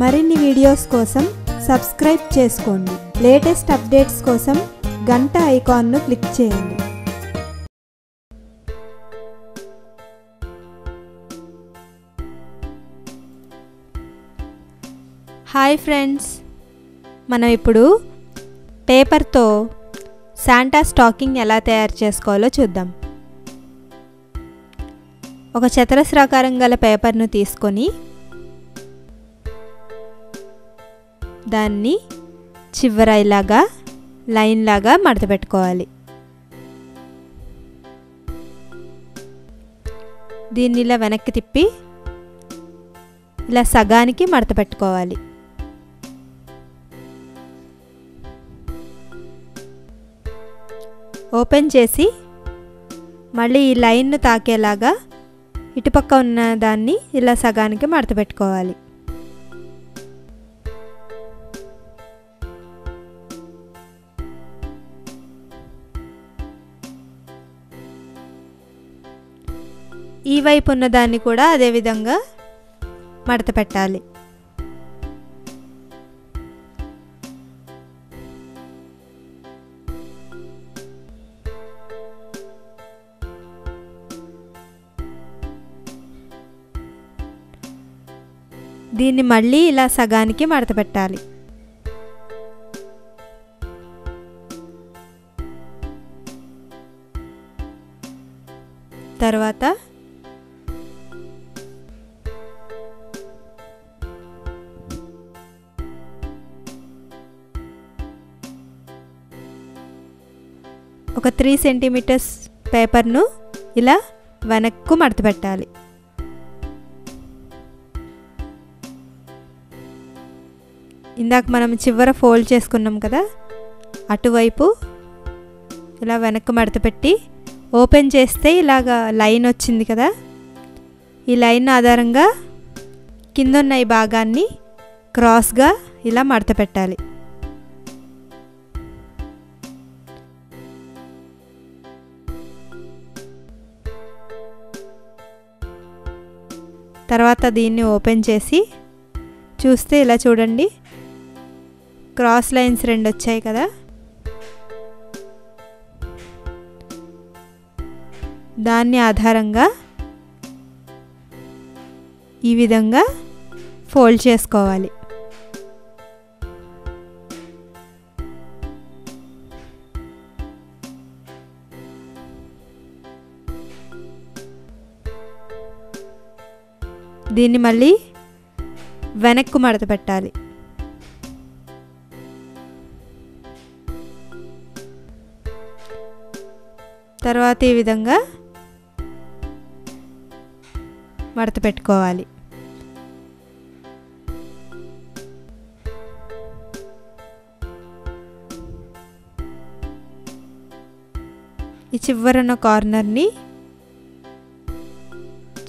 మరిన్ని వీడియోస్ కోసం సబ్స్క్రైబ్ చేసుకోండి. లేటెస్ట్ అప్డేట్స్ కోసం గంట ఐకాన్ను క్లిక్ చేయండి. హాయ్ ఫ్రెండ్స్, మనం ఇప్పుడు పేపర్తో శాంటా స్టాకింగ్ ఎలా తయారు చేసుకోవాలో చూద్దాం. ఒక చతురస్రాకారం గల పేపర్ను తీసుకొని దాన్ని చివర ఇలాగా లైన్ లాగా మడత పెట్టుకోవాలి. దీన్ని ఇలా వెనక్కి తిప్పి ఇలా సగానికి మడత పెట్టుకోవాలి. ఓపెన్ చేసి మళ్ళీ ఈ లైన్ను తాకేలాగా ఇటుపక్క ఉన్న దాన్ని ఇలా సగానికి మడత పెట్టుకోవాలి. ఈ వైపు ఉన్న దాన్ని కూడా అదే విధంగా మడత పెట్టాలి. దీన్ని మళ్ళీ ఇలా సగానికి మడత పెట్టాలి. తర్వాత ఒక 3 సెంటీమీటర్స్ పేపర్ను ఇలా వెనక్కు మడత పెట్టాలి. ఇందాక మనం చివర ఫోల్డ్ చేసుకున్నాం కదా, అటువైపు ఇలా వెనక్కు మడత పెట్టి ఓపెన్ చేస్తే ఇలాగా లైన్ వచ్చింది కదా, ఈ లైన్ ఆధారంగా కింద ఉన్న ఈ భాగాన్ని క్రాస్గా ఇలా మడత పెట్టాలి. తర్వాత దీన్ని ఓపెన్ చేసి చూస్తే ఇలా చూడండి, క్రాస్ లైన్స్ 2 వచ్చాయి కదా, దాన్ని ఆధారంగా ఈ విధంగా ఫోల్డ్ చేసుకోవాలి. దీన్ని మళ్ళీ వెనక్కు మడత పెట్టాలి. తర్వాత ఈ విధంగా మడత పెట్టుకోవాలి. ఈ చివరన కార్నర్ని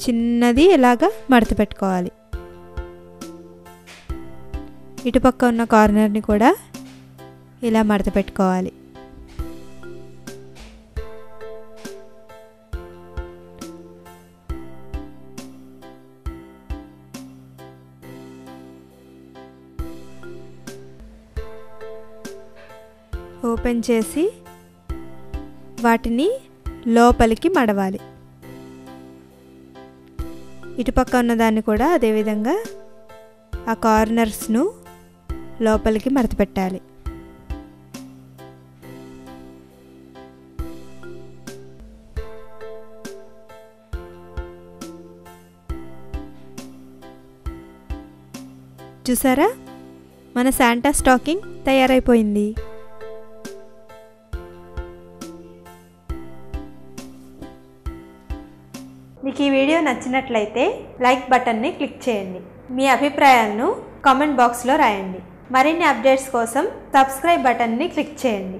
చిన్నది ఇలాగా మడత పెట్టుకోవాలి. ఇటుపక్క ఉన్న కార్నర్ని కూడా ఇలా మడత పెట్టుకోవాలి. ఓపెన్ చేసి వాటిని లోపలికి మడవాలి. ఇటుపక్క ఉన్నదాన్ని కూడా అదేవిధంగా ఆ కార్నర్స్ను లోపలికి మడత పెట్టాలి. చూసారా, మన శాంటా స్టాకింగ్ తయారైపోయింది. మీకు ఈ వీడియో నచ్చినట్లయితే లైక్ బటన్ని క్లిక్ చేయండి. మీ అభిప్రాయాలను కామెంట్ బాక్స్లో రాయండి. మరిన్ని అప్డేట్స్ కోసం సబ్స్క్రైబ్ బటన్ని క్లిక్ చేయండి.